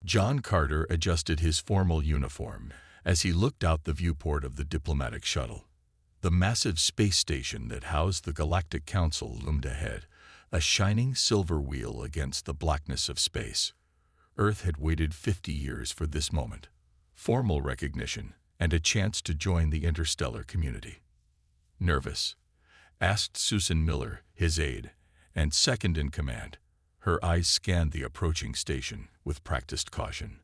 John Carter adjusted his formal uniform as he looked out the viewport of the diplomatic shuttle. The massive space station that housed the Galactic Council loomed ahead, a shining silver wheel against the blackness of space. Earth had waited 50 years for this moment. Formal recognition and a chance to join the interstellar community. Nervous? Asked Susan Miller, his aide, and second in command. Her eyes scanned the approaching station with practiced caution.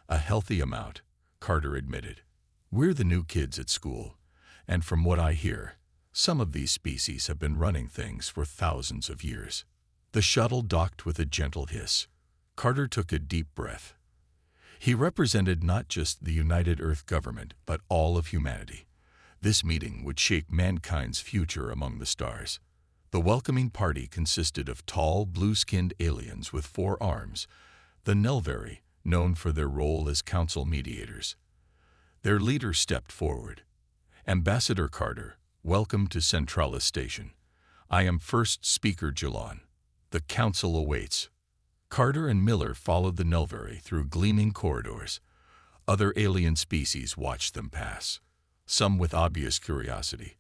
A healthy amount, Carter admitted. We're the new kids at school, and from what I hear, some of these species have been running things for thousands of years. The shuttle docked with a gentle hiss. Carter took a deep breath. He represented not just the United Earth government, but all of humanity. This meeting would shape mankind's future among the stars. The welcoming party consisted of tall, blue-skinned aliens with 4 arms, the Nelvari, known for their role as council mediators. Their leader stepped forward. Ambassador Carter, welcome to Centralis Station. I am first speaker Jalon. The council awaits. Carter and Miller followed the Nelvari through gleaming corridors. Other alien species watched them pass, some with obvious curiosity,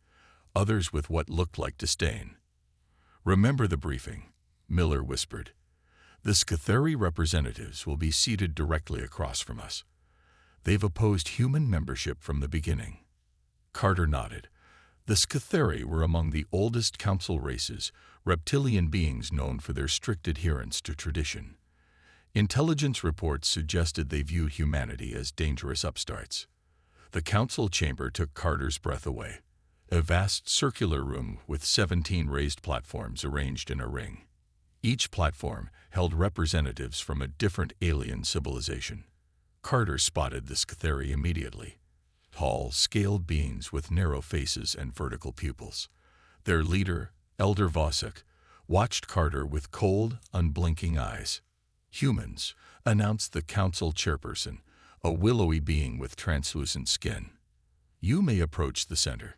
others with what looked like disdain. Remember the briefing, Miller whispered. The Scatheri representatives will be seated directly across from us. They've opposed human membership from the beginning. Carter nodded. The Scatheri were among the oldest council races, reptilian beings known for their strict adherence to tradition. Intelligence reports suggested they viewed humanity as dangerous upstarts. The council chamber took Carter's breath away. A vast circular room with 17 raised platforms arranged in a ring. Each platform held representatives from a different alien civilization. Carter spotted the Scatheri immediately. Tall, scaled beings with narrow faces and vertical pupils. Their leader, Elder Vosek, watched Carter with cold, unblinking eyes. Humans, announced the council chairperson, a willowy being with translucent skin. You may approach the center.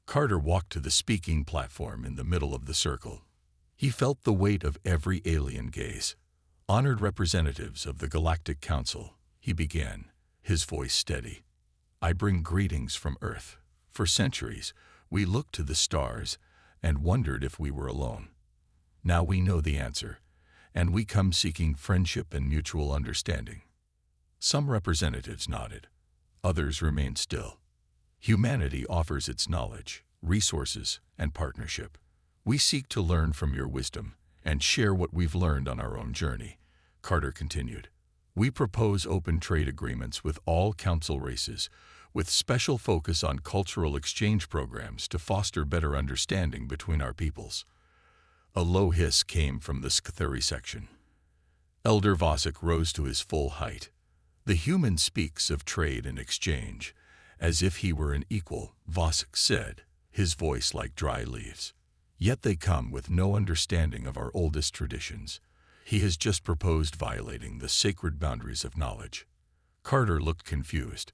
Carter walked to the speaking platform in the middle of the circle. He felt the weight of every alien gaze. Honored representatives of the Galactic Council, he began, his voice steady. I bring greetings from Earth. For centuries, we looked to the stars and wondered if we were alone. Now we know the answer, and we come seeking friendship and mutual understanding. Some representatives nodded. Others remained still. Humanity offers its knowledge, resources, and partnership. We seek to learn from your wisdom and share what we've learned on our own journey, Carter continued. We propose open trade agreements with all council races, with special focus on cultural exchange programs to foster better understanding between our peoples. A low hiss came from the Scatheri section. Elder Vosek rose to his full height. The human speaks of trade and exchange, as if he were an equal, Vosek said, his voice like dry leaves. Yet they come with no understanding of our oldest traditions. He has just proposed violating the sacred boundaries of knowledge. Carter looked confused.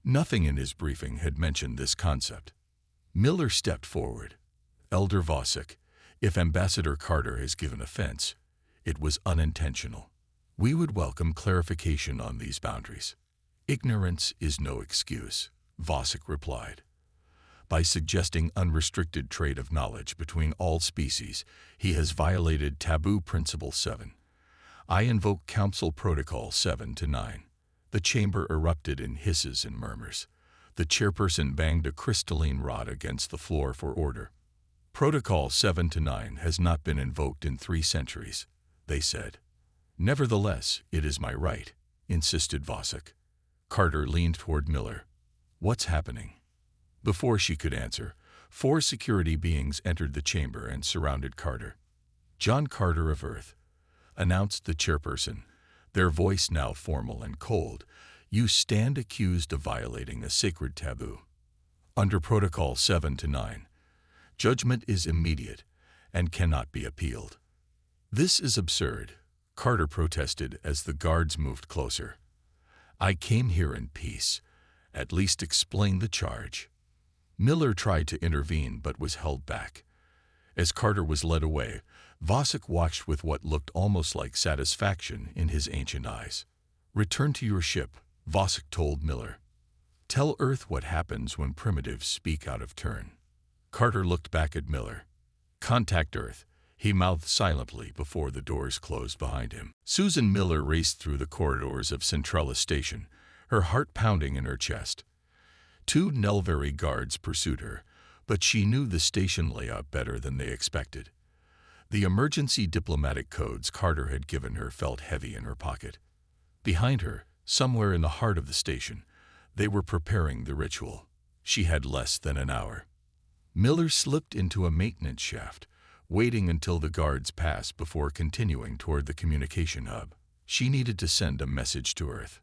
Nothing in his briefing had mentioned this concept. Miller stepped forward. Elder Vosek, if Ambassador Carter has given offense, it was unintentional. We would welcome clarification on these boundaries. Ignorance is no excuse, Vosek replied. By suggesting unrestricted trade of knowledge between all species, he has violated Taboo Principle 7. I invoke Council Protocol 7 to 9. The chamber erupted in hisses and murmurs. The chairperson banged a crystalline rod against the floor for order. Protocol 7 to 9 has not been invoked in 3 centuries, they said. Nevertheless, it is my right, insisted Vosek. Carter leaned toward Miller. What's happening? Before she could answer, 4 security beings entered the chamber and surrounded Carter. John Carter of Earth, announced the chairperson, their voice now formal and cold, you stand accused of violating a sacred taboo. Under Protocol 7 to 9, judgment is immediate and cannot be appealed. This is absurd, Carter protested as the guards moved closer. I came here in peace. At least explain the charge. Miller tried to intervene but was held back. As Carter was led away, Vosek watched with what looked almost like satisfaction in his ancient eyes. Return to your ship, Vosek told Miller. Tell Earth what happens when primitives speak out of turn. Carter looked back at Miller. Contact Earth, he mouthed silently before the doors closed behind him. Susan Miller raced through the corridors of Centrella Station, her heart pounding in her chest. 2 Nelveri guards pursued her, but she knew the station layout better than they expected. The emergency diplomatic codes Carter had given her felt heavy in her pocket. Behind her, somewhere in the heart of the station, they were preparing the ritual. She had less than an hour. Miller slipped into a maintenance shaft, waiting until the guards passed before continuing toward the communication hub. She needed to send a message to Earth.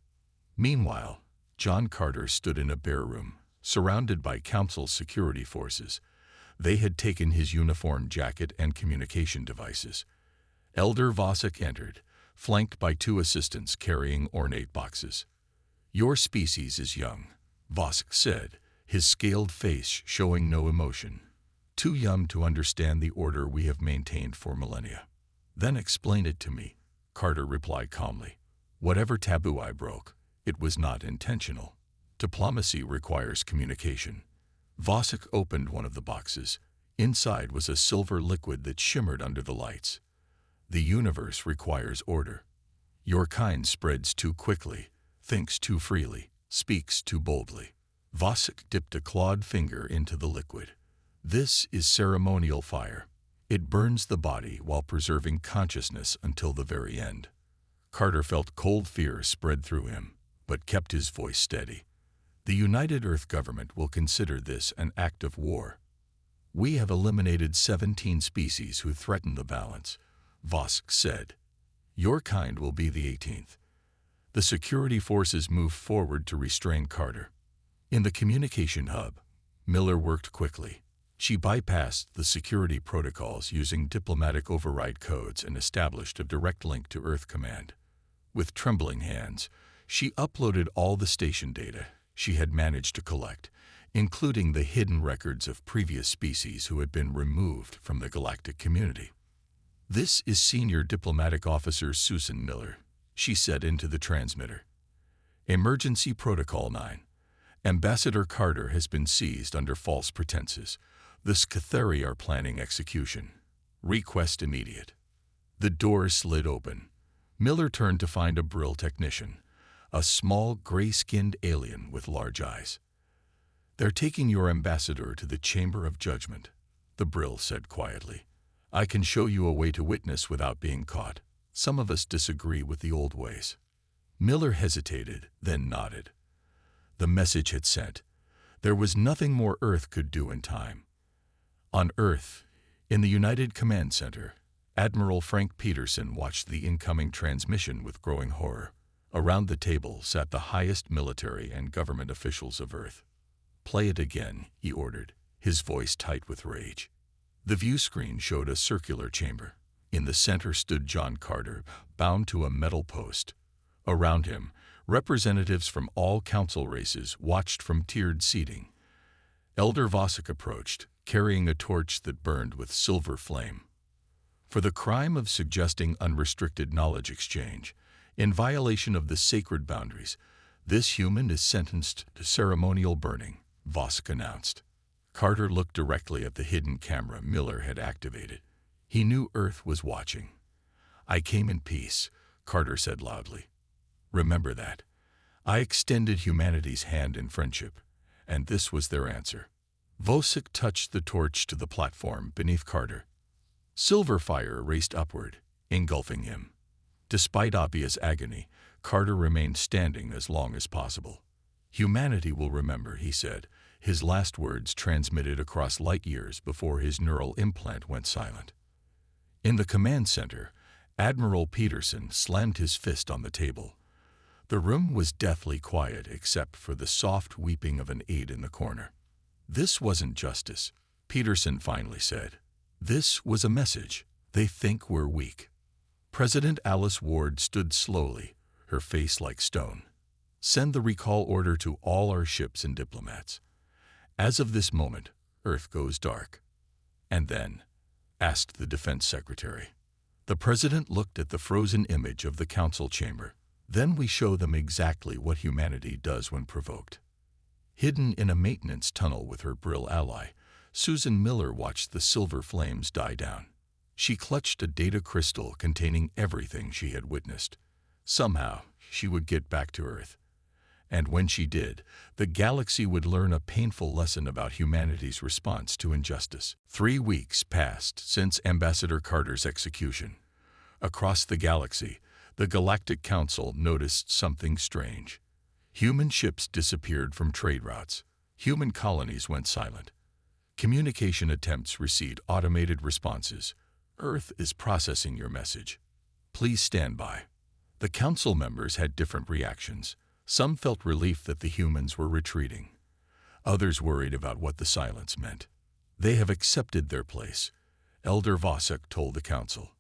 Meanwhile, John Carter stood in a bare room, surrounded by Council security forces. They had taken his uniform jacket and communication devices. Elder Vosek entered, flanked by 2 assistants carrying ornate boxes. Your species is young, Vosek said, his scaled face showing no emotion. Too young to understand the order we have maintained for millennia. Then explain it to me, Carter replied calmly. Whatever taboo I broke, it was not intentional. Diplomacy requires communication. Vosek opened one of the boxes. Inside was a silver liquid that shimmered under the lights. The universe requires order. Your kind spreads too quickly, thinks too freely, speaks too boldly. Vosek dipped a clawed finger into the liquid. This is ceremonial fire. It burns the body while preserving consciousness until the very end. Carter felt cold fear spread through him, but kept his voice steady. The United Earth government will consider this an act of war. We have eliminated 17 species who threaten the balance, Vosek said. Your kind will be the 18th. The security forces moved forward to restrain Carter. In the communication hub, Miller worked quickly. She bypassed the security protocols using diplomatic override codes and established a direct link to Earth Command. With trembling hands, she uploaded all the station data she had managed to collect, including the hidden records of previous species who had been removed from the galactic community. This is Senior Diplomatic Officer Susan Miller, she said into the transmitter. Emergency Protocol 9. Ambassador Carter has been seized under false pretenses. The Scatheri are planning execution. Request immediate. The door slid open. Miller turned to find a Brill technician, a small, gray-skinned alien with large eyes. They're taking your ambassador to the Chamber of Judgment, the Brill said quietly. I can show you a way to witness without being caught. Some of us disagree with the old ways. Miller hesitated, then nodded. The message had sent. There was nothing more Earth could do in time. On Earth, in the United Command Center, Admiral Frank Peterson watched the incoming transmission with growing horror. Around the table sat the highest military and government officials of Earth. Play it again, he ordered, his voice tight with rage. The view screen showed a circular chamber. In the center stood John Carter, bound to a metal post. Around him, representatives from all council races watched from tiered seating. Elder Vosek approached, carrying a torch that burned with silver flame. For the crime of suggesting unrestricted knowledge exchange, in violation of the sacred boundaries, this human is sentenced to ceremonial burning, Vosek announced. Carter looked directly at the hidden camera Miller had activated. He knew Earth was watching. I came in peace, Carter said loudly. Remember that. I extended humanity's hand in friendship, and this was their answer. Vosek touched the torch to the platform beneath Carter. Silver fire raced upward, engulfing him. Despite obvious agony, Carter remained standing as long as possible. Humanity will remember, he said, his last words transmitted across light years before his neural implant went silent. In the command center, Admiral Peterson slammed his fist on the table. The room was deathly quiet except for the soft weeping of an aide in the corner. This wasn't justice, Peterson finally said. This was a message. They think we're weak. President Alice Ward stood slowly, her face like stone. Send the recall order to all our ships and diplomats. As of this moment, Earth goes dark. And then, asked the defense secretary. The president looked at the frozen image of the council chamber. Then we show them exactly what humanity does when provoked. Hidden in a maintenance tunnel with her Brill ally, Susan Miller watched the silver flames die down. She clutched a data crystal containing everything she had witnessed. Somehow, she would get back to Earth. And when she did, the galaxy would learn a painful lesson about humanity's response to injustice. 3 weeks passed since Ambassador Carter's execution. Across the galaxy, the Galactic Council noticed something strange. Human ships disappeared from trade routes. Human colonies went silent. Communication attempts received automated responses. Earth is processing your message. Please stand by. The council members had different reactions. Some felt relief that the humans were retreating. Others worried about what the silence meant. They have accepted their place, Elder Vosek told the council.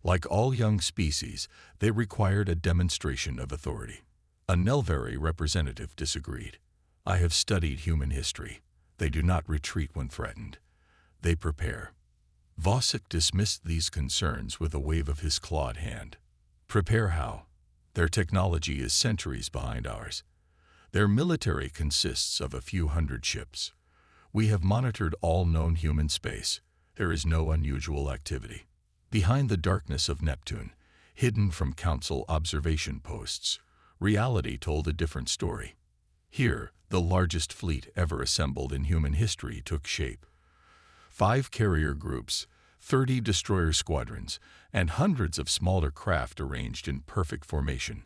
Like all young species, they required a demonstration of authority. A Nelvari representative disagreed. I have studied human history. They do not retreat when threatened. They prepare. Vosek dismissed these concerns with a wave of his clawed hand. Prepare how? Their technology is centuries behind ours. Their military consists of a few hundred ships. We have monitored all known human space. There is no unusual activity. Behind the darkness of Neptune, hidden from council observation posts, reality told a different story. Here, the largest fleet ever assembled in human history took shape. 5 carrier groups, 30 destroyer squadrons, and hundreds of smaller craft arranged in perfect formation.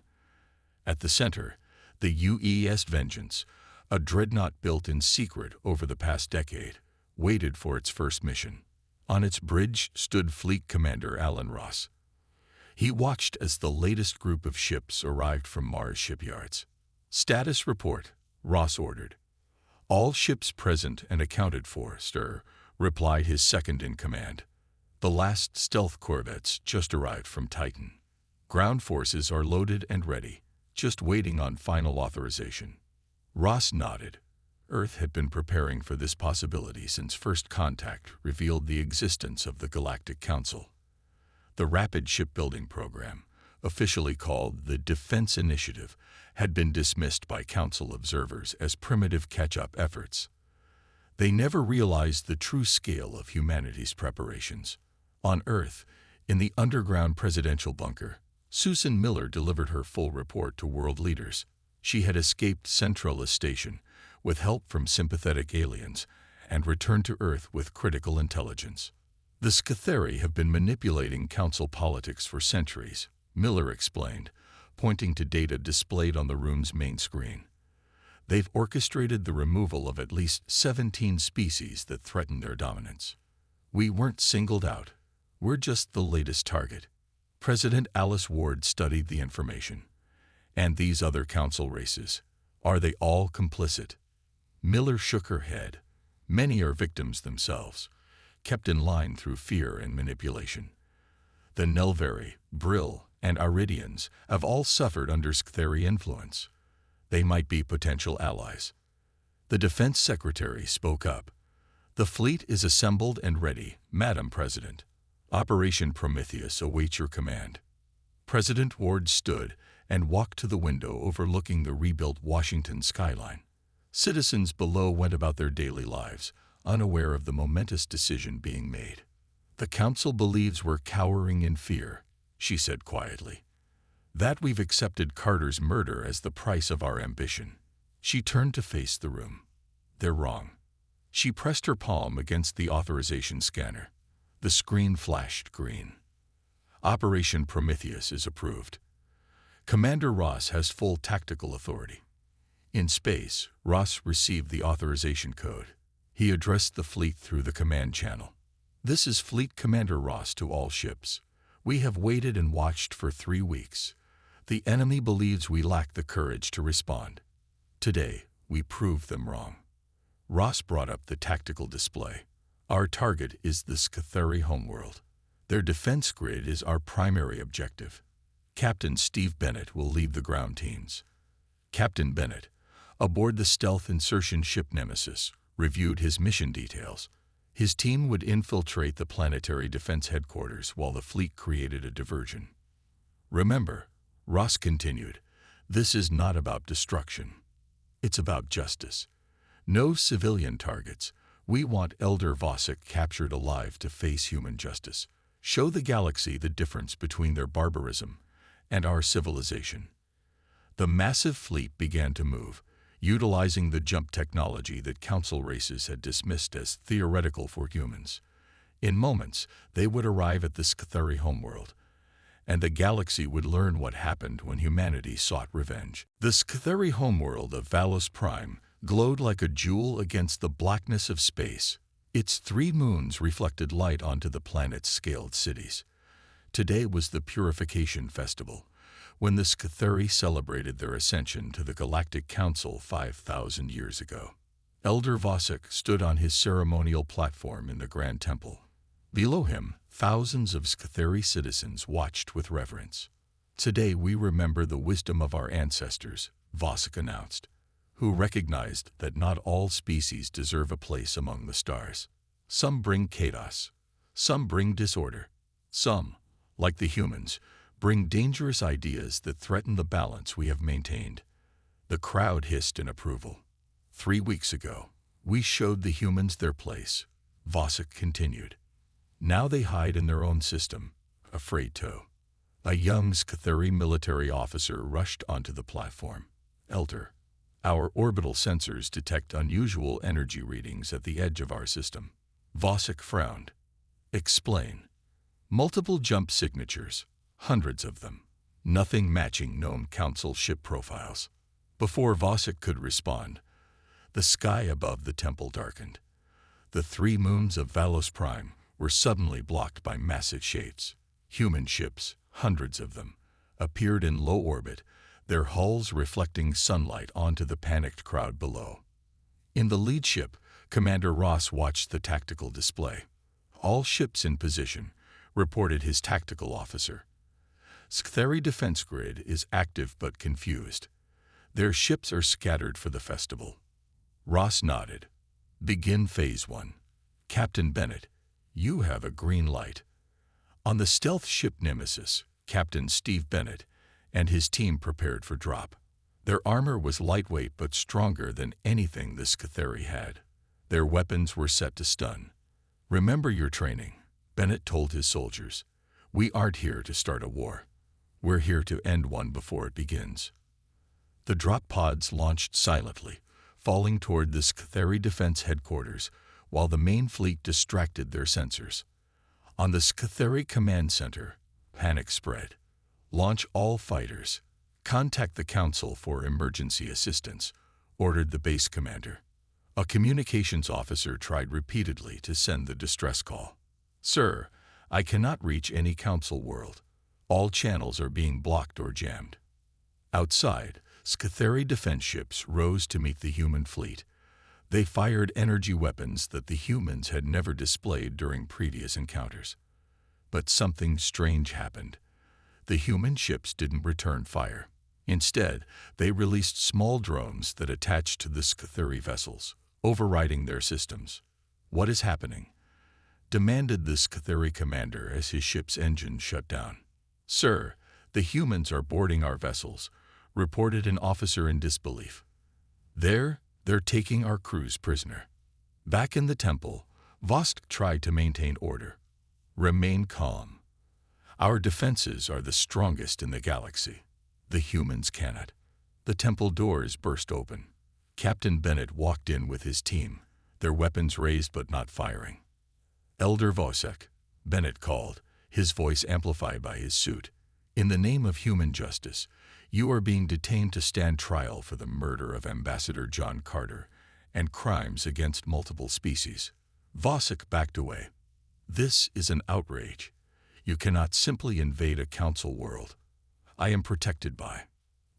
At the center, the UES Vengeance, a dreadnought built in secret over the past decade, waited for its first mission. On its bridge stood Fleet Commander Alan Ross. He watched as the latest group of ships arrived from Mars shipyards. Status report, Ross ordered. All ships present and accounted for, sir, replied his second-in-command. The last stealth corvettes just arrived from Titan. Ground forces are loaded and ready, just waiting on final authorization. Ross nodded. Earth had been preparing for this possibility since first contact revealed the existence of the Galactic Council. The Rapid Shipbuilding Program, officially called the Defense Initiative, had been dismissed by Council observers as primitive catch-up efforts. They never realized the true scale of humanity's preparations. On Earth, in the underground presidential bunker, Susan Miller delivered her full report to world leaders. She had escaped Centralis Station with help from sympathetic aliens and returned to Earth with critical intelligence. The Scatheri have been manipulating council politics for centuries, Miller explained, pointing to data displayed on the room's main screen. They've orchestrated the removal of at least 17 species that threaten their dominance. We weren't singled out. We're just the latest target. President Alice Ward studied the information. And these other council races, are they all complicit? Miller shook her head. Many are victims themselves, kept in line through fear and manipulation. The Nelvari, Brill, and Aridians have all suffered under Scatheri influence. They might be potential allies. The Defense Secretary spoke up. The fleet is assembled and ready, Madam President. Operation Prometheus awaits your command. President Ward stood and walked to the window overlooking the rebuilt Washington skyline. Citizens below went about their daily lives, unaware of the momentous decision being made. The council believes we're cowering in fear, she said quietly. That we've accepted Carter's murder as the price of our ambition. She turned to face the room. They're wrong. She pressed her palm against the authorization scanner. The screen flashed green. Operation Prometheus is approved. Commander Ross has full tactical authority. In space, Ross received the authorization code. He addressed the fleet through the command channel. This is Fleet Commander Ross to all ships. We have waited and watched for 3 weeks. The enemy believes we lack the courage to respond. Today, we proved them wrong. Ross brought up the tactical display. Our target is the Scatheri homeworld. Their defense grid is our primary objective. Captain Steve Bennett will lead the ground teams. Captain Bennett, aboard the stealth insertion ship Nemesis, reviewed his mission details. His team would infiltrate the planetary defense headquarters while the fleet created a diversion. Remember, Ross continued, "This is not about destruction. It's about justice. No civilian targets. We want Elder Vosek captured alive to face human justice. Show the galaxy the difference between their barbarism and our civilization." The massive fleet began to move, utilizing the jump technology that council races had dismissed as theoretical for humans. In moments, they would arrive at the Scathari homeworld, and the galaxy would learn what happened when humanity sought revenge. The Scathari homeworld of Valos Prime glowed like a jewel against the blackness of space. Its 3 moons reflected light onto the planet's scaled cities. Today was the Purification Festival, when the Scathari celebrated their ascension to the Galactic Council 5,000 years ago. Elder Vosek stood on his ceremonial platform in the Grand Temple. Below him, thousands of Scathari citizens watched with reverence. "Today we remember the wisdom of our ancestors," Vosek announced, "who recognized that not all species deserve a place among the stars. Some bring chaos, some bring disorder, some, like the humans, bring dangerous ideas that threaten the balance we have maintained." The crowd hissed in approval. 3 weeks ago, we showed the humans their place," Vosek continued. "Now they hide in their own system, afraid to." A young Scathari military officer rushed onto the platform. "Elder, our orbital sensors detect unusual energy readings at the edge of our system." Vosek frowned. "Explain." "Multiple jump signatures, hundreds of them. Nothing matching known council ship profiles." Before Vosek could respond, the sky above the temple darkened. The 3 moons of Valos Prime were suddenly blocked by massive shapes. Human ships, hundreds of them, appeared in low orbit, their hulls reflecting sunlight onto the panicked crowd below. In the lead ship, Commander Ross watched the tactical display. "All ships in position," reported his tactical officer. "Scathari defense grid is active but confused. Their ships are scattered for the festival." Ross nodded. "Begin Phase 1. Captain Bennett, you have a green light." On the stealth ship Nemesis, Captain Steve Bennett and his team prepared for drop. Their armor was lightweight but stronger than anything the Scathari had. Their weapons were set to stun. "Remember your training," Bennett told his soldiers. "We aren't here to start a war. We're here to end one before it begins." The drop pods launched silently, falling toward the Scathari Defense Headquarters, while the main fleet distracted their sensors. On the Scathari Command Center, panic spread. "Launch all fighters. Contact the Council for emergency assistance," ordered the base commander. A communications officer tried repeatedly to send the distress call. "Sir, I cannot reach any Council world. All channels are being blocked or jammed." Outside, Scathari defense ships rose to meet the human fleet. They fired energy weapons that the humans had never displayed during previous encounters. But something strange happened. The human ships didn't return fire. Instead, they released small drones that attached to the Scathari vessels, overriding their systems. "What is happening?" demanded the Scathari commander as his ship's engines shut down. "Sir, the humans are boarding our vessels," reported an officer in disbelief. They're taking our crews prisoner." Back in the temple, Vosk tried to maintain order. "Remain calm. Our defenses are the strongest in the galaxy. The humans cannot." The temple doors burst open. Captain Bennett walked in with his team, their weapons raised but not firing. "Elder Vosek," Bennett called, his voice amplified by his suit. "In the name of human justice, you are being detained to stand trial for the murder of Ambassador John Carter and crimes against multiple species." Vosek backed away. "This is an outrage. You cannot simply invade a council world. I am protected by."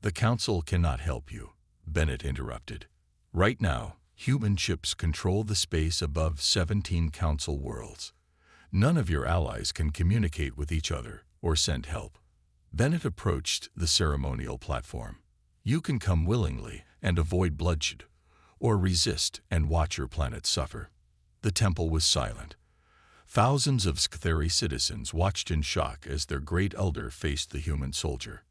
"The council cannot help you," Bennett interrupted. "Right now, human ships control the space above 17 council worlds. None of your allies can communicate with each other or send help." Bennett approached the ceremonial platform. "You can come willingly and avoid bloodshed, or resist and watch your planet suffer." The temple was silent. Thousands of Scathari citizens watched in shock as their great elder faced the human soldier.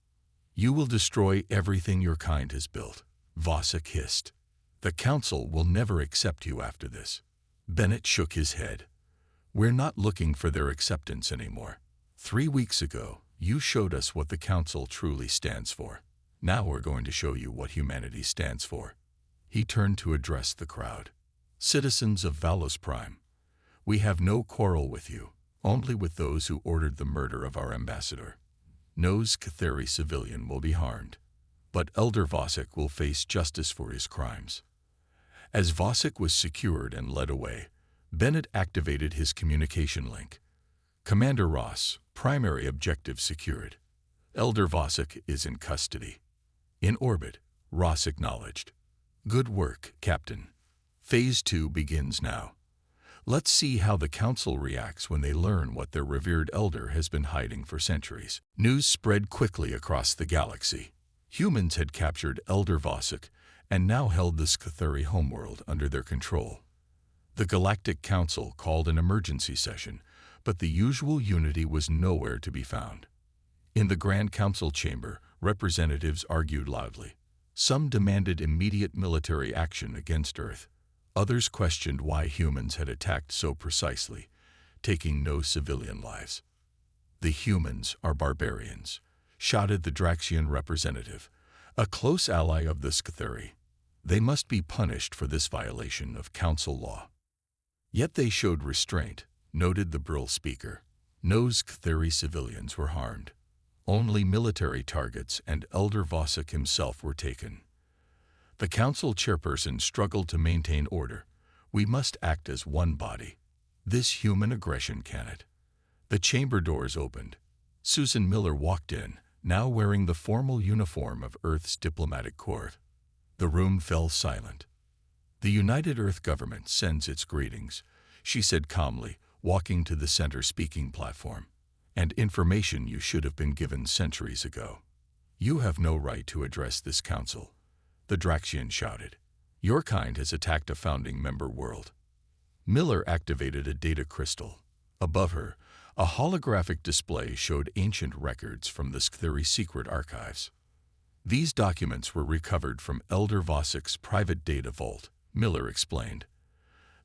You will destroy everything your kind has built, Vosek hissed. The Council will never accept you after this. Bennett shook his head. We're not looking for their acceptance anymore. 3 weeks ago, you showed us what the Council truly stands for. Now we're going to show you what humanity stands for. He turned to address the crowd. Citizens of Valos Prime, we have no quarrel with you, only with those who ordered the murder of our ambassador. No Scatheri civilian will be harmed, but Elder Vosek will face justice for his crimes. As Vosek was secured and led away, Bennett activated his communication link. Commander Ross, primary objective secured. Elder Vosek is in custody. In orbit, Ross acknowledged. Good work, Captain. Phase 2 begins now. Let's see how the Council reacts when they learn what their revered elder has been hiding for centuries. News spread quickly across the galaxy. Humans had captured Elder Vosek and now held the Scatheri homeworld under their control. The Galactic Council called an emergency session, but the usual unity was nowhere to be found. In the Grand Council chamber, representatives argued loudly. Some demanded immediate military action against Earth. Others questioned why humans had attacked so precisely, taking no civilian lives. The humans are barbarians, shouted the Draxian representative, a close ally of the Scatheri. They must be punished for this violation of council law. Yet they showed restraint, noted the Brill speaker. No Scatheri civilians were harmed. Only military targets and Elder Vosek himself were taken. The council chairperson struggled to maintain order. We must act as one body. This human aggression cannot. The chamber doors opened. Susan Miller walked in, now wearing the formal uniform of Earth's diplomatic corps. The room fell silent. The United Earth government sends its greetings, she said calmly, walking to the center speaking platform. And information you should have been given centuries ago. You have no right to address this council. The Draxian shouted. Your kind has attacked a founding member world. Miller activated a data crystal. Above her, a holographic display showed ancient records from the Scatheri secret archives. These documents were recovered from Elder Vosek's private data vault, Miller explained.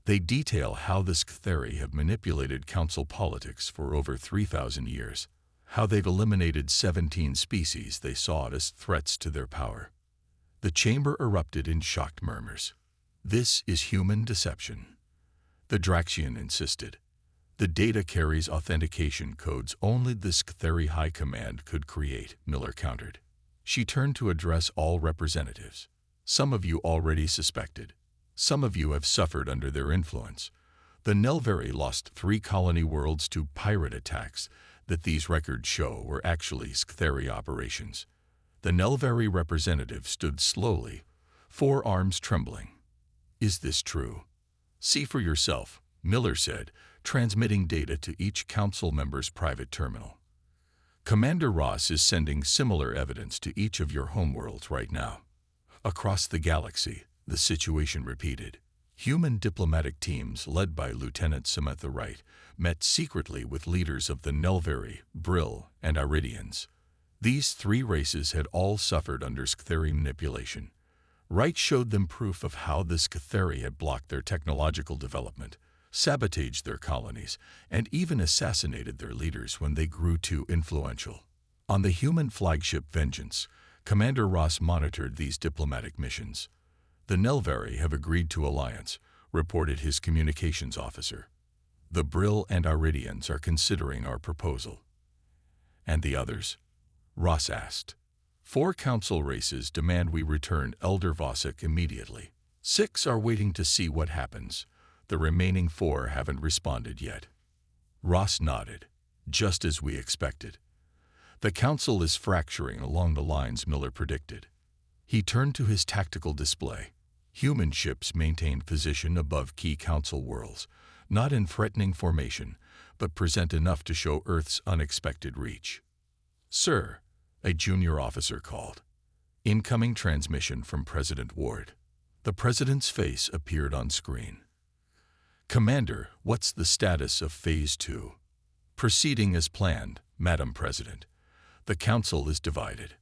They detail how the Scatheri have manipulated council politics for over 3,000 years, how they've eliminated 17 species they saw as threats to their power. The chamber erupted in shocked murmurs. This is human deception. The Draxian insisted. The data carries authentication codes only the Scatheri High Command could create, Miller countered. She turned to address all representatives. Some of you already suspected. Some of you have suffered under their influence. The Nelvari lost 3 colony worlds to pirate attacks that these records show were actually Scatheri operations. The Nelvari representative stood slowly, forearms trembling. Is this true? See for yourself, Miller said, transmitting data to each council member's private terminal. Commander Ross is sending similar evidence to each of your homeworlds right now. Across the galaxy, the situation repeated. Human diplomatic teams led by Lieutenant Samantha Wright met secretly with leaders of the Nelvari, Brill, and Iridians. These 3 races had all suffered under Scatheri manipulation. Wright showed them proof of how the Scatheri had blocked their technological development, sabotaged their colonies, and even assassinated their leaders when they grew too influential. On the human flagship Vengeance, Commander Ross monitored these diplomatic missions. The Nelvari have agreed to alliance, reported his communications officer. The Brill and Iridians are considering our proposal. And the others? Ross asked. 4 council races demand we return Elder Vosek immediately. 6 are waiting to see what happens. The remaining 4 haven't responded yet. Ross nodded, just as we expected. The council is fracturing along the lines Miller predicted. He turned to his tactical display. Human ships maintain position above key council worlds, not in threatening formation, but present enough to show Earth's unexpected reach. Sir, a junior officer called. Incoming transmission from President Ward. The president's face appeared on screen. Commander, what's the status of Phase 2? Proceeding as planned, Madam President. The Council is divided.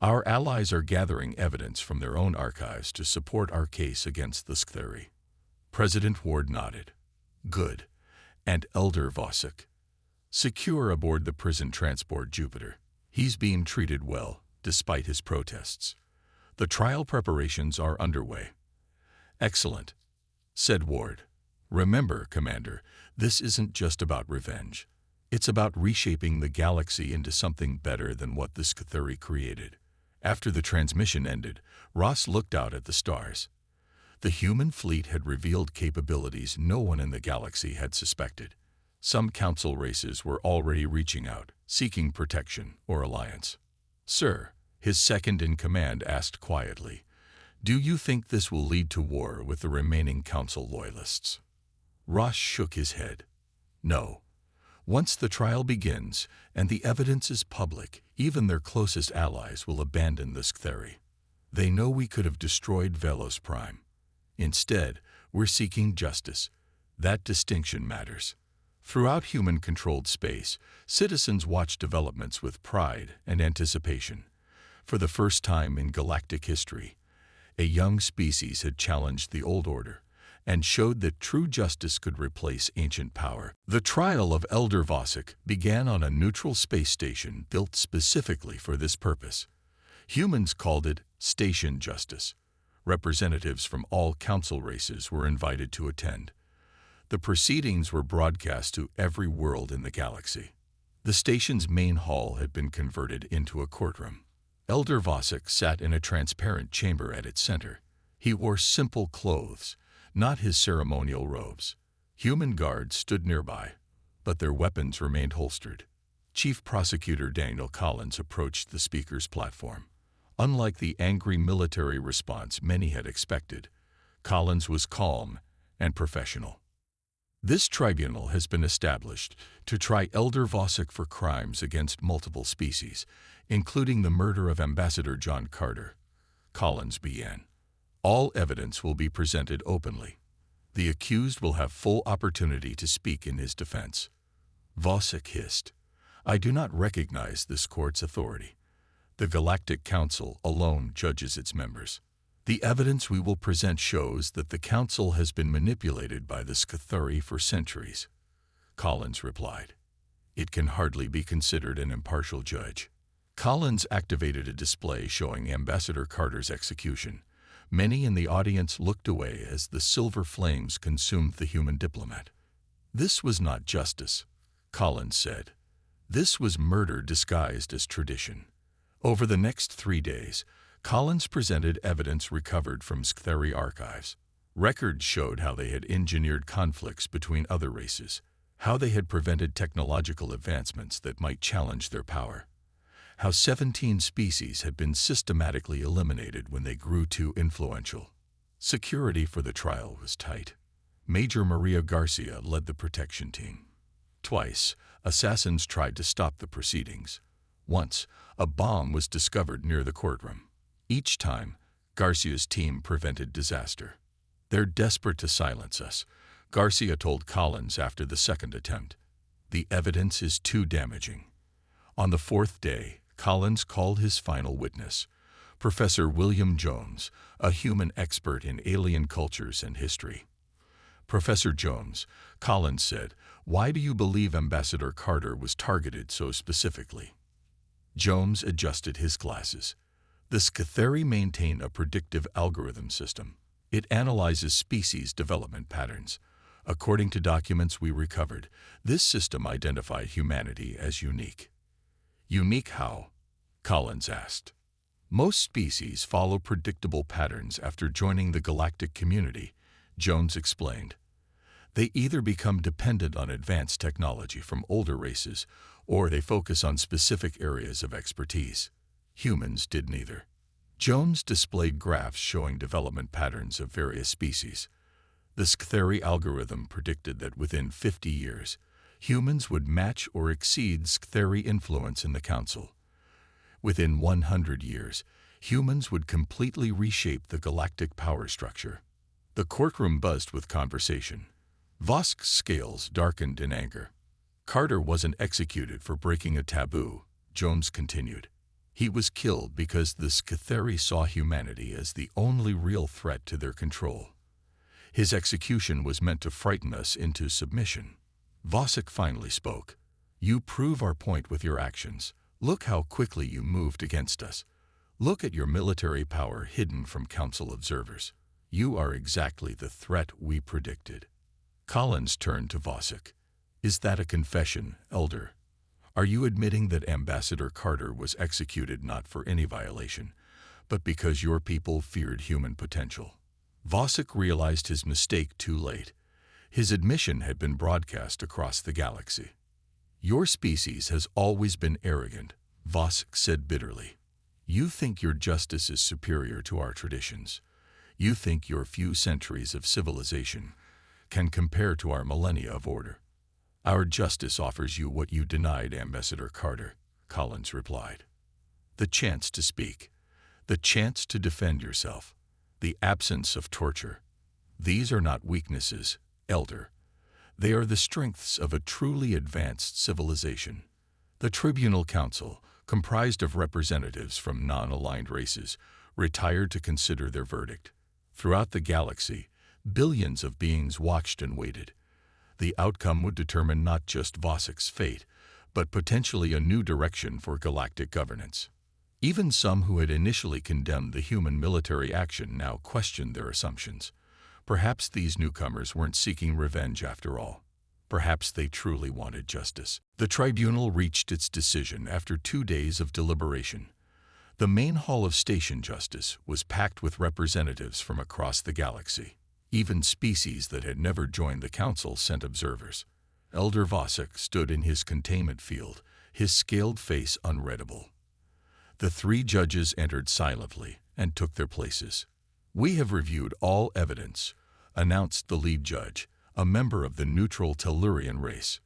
Our allies are gathering evidence from their own archives to support our case against the Scytheri. President Ward nodded. Good. And Elder Vosek? Secure aboard the prison transport Jupiter. He's being treated well, despite his protests. The trial preparations are underway. Excellent, said Ward. Remember, Commander, this isn't just about revenge. It's about reshaping the galaxy into something better than what the Scytheri created. After the transmission ended, Ross looked out at the stars. The human fleet had revealed capabilities no one in the galaxy had suspected. Some council races were already reaching out, seeking protection or alliance. Sir, his second-in-command asked quietly, do you think this will lead to war with the remaining council loyalists? Ross shook his head. No. Once the trial begins and the evidence is public, even their closest allies will abandon the Scytheri. They know we could have destroyed Velos Prime. Instead, we're seeking justice. That distinction matters. Throughout human-controlled space, citizens watch developments with pride and anticipation. For the first time in galactic history, a young species had challenged the old order and showed that true justice could replace ancient power. The trial of Elder Vosek began on a neutral space station built specifically for this purpose. Humans called it Station Justice. Representatives from all council races were invited to attend. The proceedings were broadcast to every world in the galaxy. The station's main hall had been converted into a courtroom. Elder Vosek sat in a transparent chamber at its center. He wore simple clothes, not his ceremonial robes. Human guards stood nearby, but their weapons remained holstered. Chief Prosecutor Daniel Collins approached the speaker's platform. Unlike the angry military response many had expected, Collins was calm and professional. This tribunal has been established to try Elder Vosek for crimes against multiple species, including the murder of Ambassador John Carter. Collins began. All evidence will be presented openly. The accused will have full opportunity to speak in his defense. Vosek hissed, I do not recognize this court's authority. The Galactic Council alone judges its members. The evidence we will present shows that the Council has been manipulated by the Scytheri for centuries. Collins replied. It can hardly be considered an impartial judge. Collins activated a display showing Ambassador Carter's execution. Many in the audience looked away as the silver flames consumed the human diplomat. This was not justice, Collins said. This was murder disguised as tradition. Over the next 3 days, Collins presented evidence recovered from Scytheri archives. Records showed how they had engineered conflicts between other races, how they had prevented technological advancements that might challenge their power, how 17 species had been systematically eliminated when they grew too influential. Security for the trial was tight. Major Maria Garcia led the protection team. Twice, assassins tried to stop the proceedings. Once, a bomb was discovered near the courtroom. Each time, Garcia's team prevented disaster. They're desperate to silence us, Garcia told Collins after the second attempt. The evidence is too damaging. On the 4th day, Collins called his final witness, Professor William Jones, a human expert in alien cultures and history. Professor Jones, Collins said, why do you believe Ambassador Carter was targeted so specifically? Jones adjusted his glasses. The Scytheri maintain a predictive algorithm system. It analyzes species development patterns. According to documents we recovered, this system identified humanity as unique. Unique how? Collins asked. Most species follow predictable patterns after joining the galactic community, Jones explained. They either become dependent on advanced technology from older races, or they focus on specific areas of expertise. Humans did neither. Jones displayed graphs showing development patterns of various species. The Scytheri algorithm predicted that within 50 years, humans would match or exceed Scytheri influence in the Council. Within 100 years, humans would completely reshape the galactic power structure. The courtroom buzzed with conversation. Vosk's scales darkened in anger. Carter wasn't executed for breaking a taboo, Jones continued. He was killed because the Scytheri saw humanity as the only real threat to their control. His execution was meant to frighten us into submission. Vosek finally spoke. "You prove our point with your actions. Look how quickly you moved against us. Look at your military power hidden from council observers. You are exactly the threat we predicted." Collins turned to Vosek. "Is that a confession, Elder? Are you admitting that Ambassador Carter was executed not for any violation, but because your people feared human potential?" Vosek realized his mistake too late. His admission had been broadcast across the galaxy. "Your species has always been arrogant," Vosek said bitterly. "You think your justice is superior to our traditions. You think your few centuries of civilization can compare to our millennia of order. Our justice offers you what you denied Ambassador Carter," Collins replied. "The chance to speak, the chance to defend yourself, the absence of torture. These are not weaknesses, Elder. They are the strengths of a truly advanced civilization." The Tribunal Council, comprised of representatives from non-aligned races, retired to consider their verdict. Throughout the galaxy, billions of beings watched and waited. The outcome would determine not just Vosek's fate, but potentially a new direction for galactic governance. Even some who had initially condemned the human military action now questioned their assumptions. Perhaps these newcomers weren't seeking revenge after all. Perhaps they truly wanted justice. The tribunal reached its decision after 2 days of deliberation. The main hall of Station Justice was packed with representatives from across the galaxy. Even species that had never joined the council sent observers. Elder Vosek stood in his containment field, his scaled face unreadable. The 3 judges entered silently and took their places. "We have reviewed all evidence," announced the lead judge, a member of the neutral Tellurian race.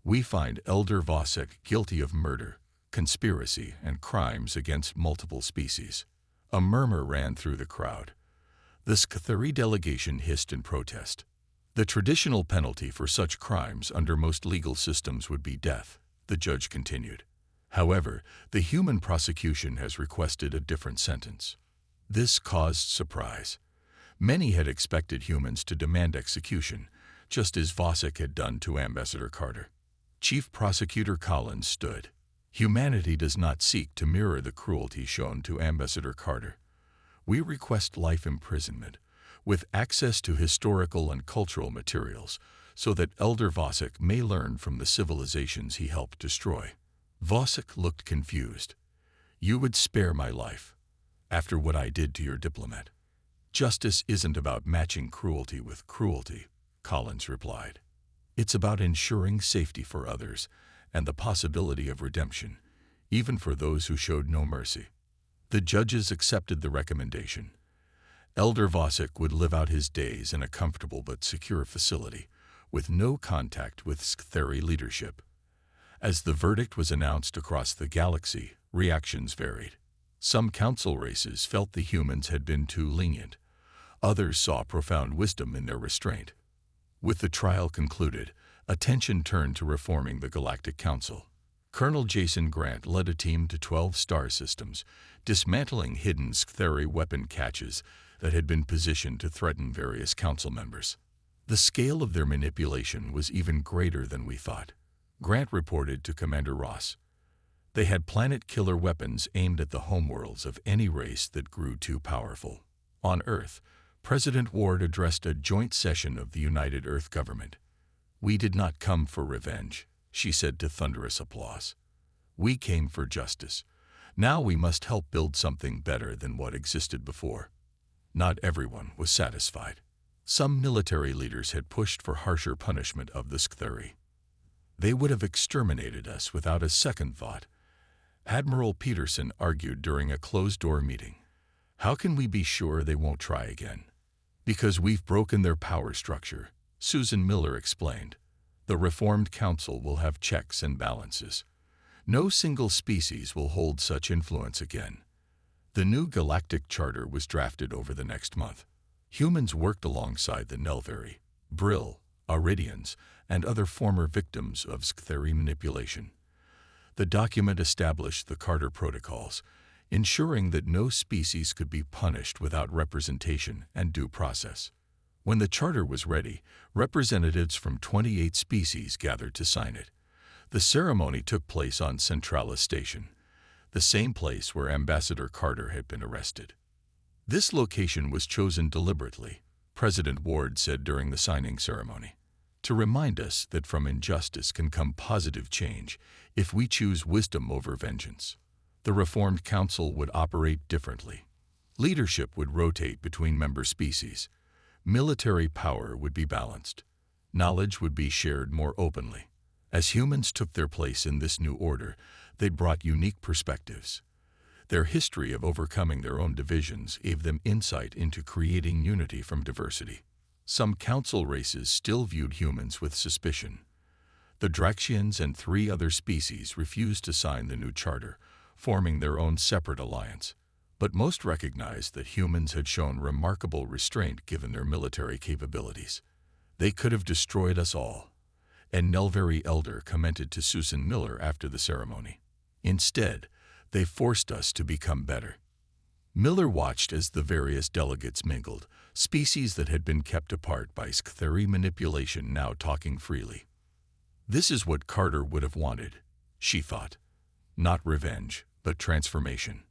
"We find Elder Vosek guilty of murder, conspiracy, and crimes against multiple species." A murmur ran through the crowd. The Scytheri delegation hissed in protest. "The traditional penalty for such crimes under most legal systems would be death," the judge continued. "However, the human prosecution has requested a different sentence." This caused surprise. Many had expected humans to demand execution, just as Vosek had done to Ambassador Carter. Chief Prosecutor Collins stood. "Humanity does not seek to mirror the cruelty shown to Ambassador Carter. We request life imprisonment, with access to historical and cultural materials, so that Elder Vosek may learn from the civilizations he helped destroy." Vosek looked confused. "You would spare my life, after what I did to your diplomat?" "Justice isn't about matching cruelty with cruelty," Collins replied. "It's about ensuring safety for others and the possibility of redemption, even for those who showed no mercy." The judges accepted the recommendation. Elder Vosek would live out his days in a comfortable but secure facility, with no contact with Scytheri leadership. As the verdict was announced across the galaxy, reactions varied. Some council races felt the humans had been too lenient. Others saw profound wisdom in their restraint. With the trial concluded, attention turned to reforming the Galactic Council. Colonel Jason Grant led a team to 12 star systems, dismantling hidden Scytheri weapon caches that had been positioned to threaten various council members. The scale of their manipulation was even greater than we thought. Grant reported to Commander Ross. They had planet-killer weapons aimed at the homeworlds of any race that grew too powerful. On Earth, President Ward addressed a joint session of the United Earth Government. "We did not come for revenge," she said to thunderous applause. "We came for justice. Now we must help build something better than what existed before." Not everyone was satisfied. Some military leaders had pushed for harsher punishment of the Scytheri. "They would have exterminated us without a second thought," Admiral Peterson argued during a closed-door meeting. "How can we be sure they won't try again?" "Because we've broken their power structure," Susan Miller explained. "The reformed council will have checks and balances. No single species will hold such influence again." The new galactic charter was drafted over the next month. Humans worked alongside the Nelvari, Brill, Aridians, and other former victims of Scytheri manipulation. The document established the Carter Protocols, ensuring that no species could be punished without representation and due process. When the charter was ready, representatives from 28 species gathered to sign it. The ceremony took place on Centralis Station, the same place where Ambassador Carter had been arrested. This location was chosen deliberately, President Ward said during the signing ceremony, to remind us that from injustice can come positive change if we choose wisdom over vengeance. The Reformed Council would operate differently. Leadership would rotate between member species. Military power would be balanced. Knowledge would be shared more openly. As humans took their place in this new order, they brought unique perspectives. Their history of overcoming their own divisions gave them insight into creating unity from diversity. Some council races still viewed humans with suspicion. The Draxians and 3 other species refused to sign the new charter, forming their own separate alliance. But most recognized that humans had shown remarkable restraint given their military capabilities. They could have destroyed us all. And Nelveri Elder commented to Susan Miller after the ceremony. Instead, they forced us to become better. Miller watched as the various delegates mingled, species that had been kept apart by Scytheri manipulation now talking freely. This is what Carter would have wanted, she thought. Not revenge, but transformation.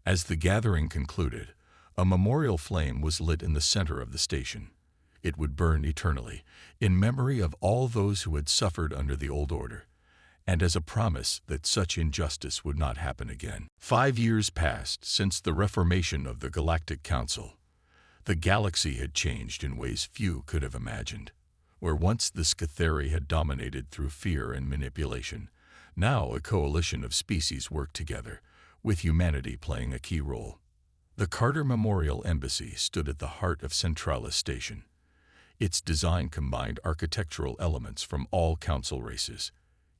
As the gathering concluded, a memorial flame was lit in the center of the station. It would burn eternally, in memory of all those who had suffered under the old order, and as a promise that such injustice would not happen again. 5 years passed since the reformation of the Galactic Council. The galaxy had changed in ways few could have imagined. Where once the Scytheri had dominated through fear and manipulation, now a coalition of species worked together, with humanity playing a key role. The Carter Memorial Embassy stood at the heart of Centralis Station. Its design combined architectural elements from all council races.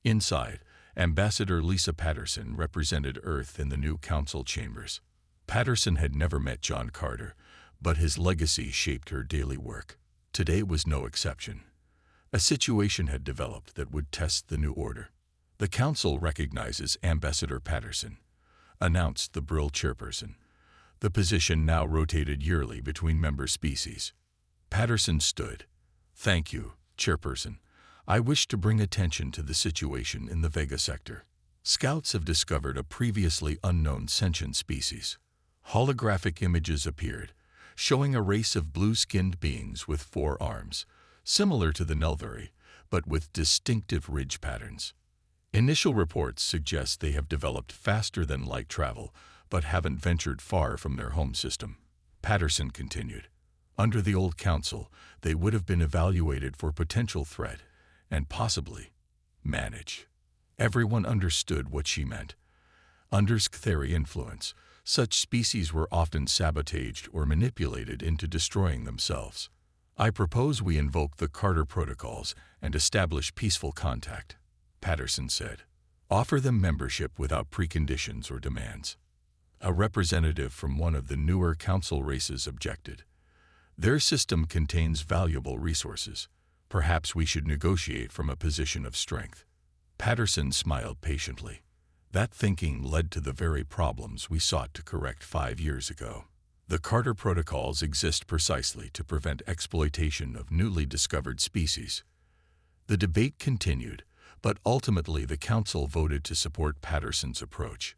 Inside, Ambassador Lisa Patterson represented Earth in the new council chambers. Patterson had never met John Carter, but his legacy shaped her daily work. Today was no exception. A situation had developed that would test the new order. The council recognizes Ambassador Patterson, announced the Brill chairperson. The position now rotated yearly between member species. Patterson stood. Thank you, chairperson. I wish to bring attention to the situation in the Vega sector. Scouts have discovered a previously unknown sentient species. Holographic images appeared, showing a race of blue-skinned beings with 4 arms, similar to the Nelveri, but with distinctive ridge patterns. Initial reports suggest they have developed faster than light travel, but haven't ventured far from their home system. Patterson continued. Under the old council, they would have been evaluated for potential threat and possibly manage. Everyone understood what she meant. Under Scytheri influence, such species were often sabotaged or manipulated into destroying themselves. I propose we invoke the Carter Protocols and establish peaceful contact, Patterson said. Offer them membership without preconditions or demands. A representative from one of the newer council races objected. Their system contains valuable resources. Perhaps we should negotiate from a position of strength. Patterson smiled patiently. That thinking led to the very problems we sought to correct 5 years ago. The Carter Protocols exist precisely to prevent exploitation of newly discovered species. The debate continued, but ultimately the council voted to support Patterson's approach.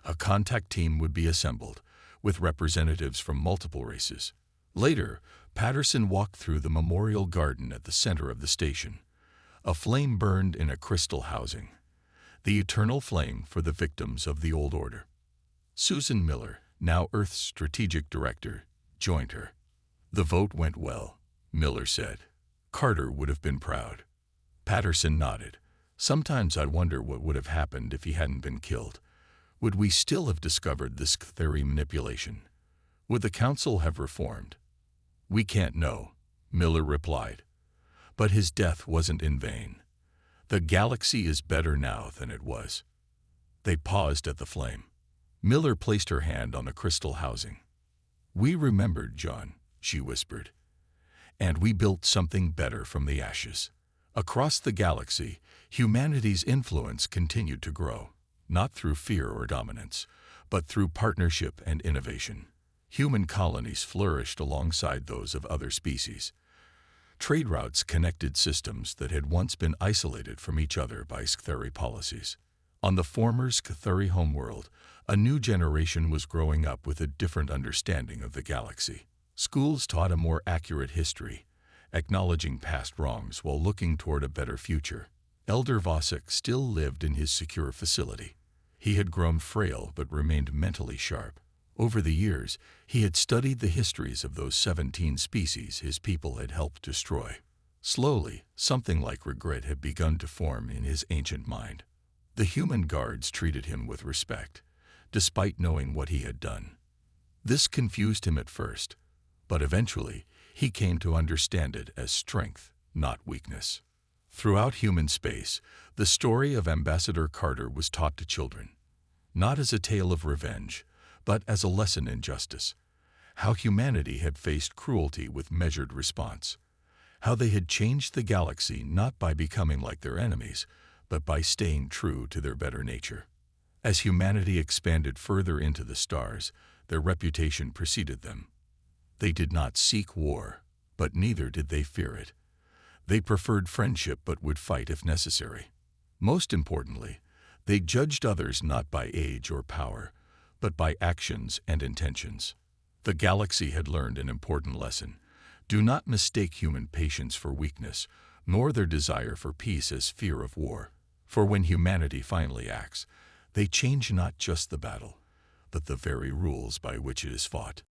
A contact team would be assembled, with representatives from multiple races. Later, Patterson walked through the memorial garden at the center of the station. A flame burned in a crystal housing, the eternal flame for the victims of the old order. Susan Miller, now Earth's strategic director, joined her. The vote went well, Miller said. Carter would have been proud. Patterson nodded. Sometimes I wonder what would have happened if he hadn't been killed. Would we still have discovered this Scytheri manipulation? Would the council have reformed? We can't know, Miller replied. But his death wasn't in vain. The galaxy is better now than it was. They paused at the flame. Miller placed her hand on the crystal housing. We remembered, John, she whispered. And we built something better from the ashes. Across the galaxy, humanity's influence continued to grow, not through fear or dominance, but through partnership and innovation. Human colonies flourished alongside those of other species. Trade routes connected systems that had once been isolated from each other by Scytheri policies. On the former Scytheri homeworld, a new generation was growing up with a different understanding of the galaxy. Schools taught a more accurate history, acknowledging past wrongs while looking toward a better future. Elder Vosek still lived in his secure facility. He had grown frail but remained mentally sharp. Over the years, he had studied the histories of those 17 species his people had helped destroy. Slowly, something like regret had begun to form in his ancient mind. The human guards treated him with respect, despite knowing what he had done. This confused him at first, but eventually he came to understand it as strength, not weakness. Throughout human space, the story of Ambassador Carter was taught to children, not as a tale of revenge, but as a lesson in justice. How humanity had faced cruelty with measured response. How they had changed the galaxy not by becoming like their enemies, but by staying true to their better nature. As humanity expanded further into the stars, their reputation preceded them. They did not seek war, but neither did they fear it. They preferred friendship but would fight if necessary. Most importantly, they judged others not by age or power, but by actions and intentions. The galaxy had learned an important lesson. Do not mistake human patience for weakness, nor their desire for peace as fear of war. For when humanity finally acts, they change not just the battle, but the very rules by which it is fought.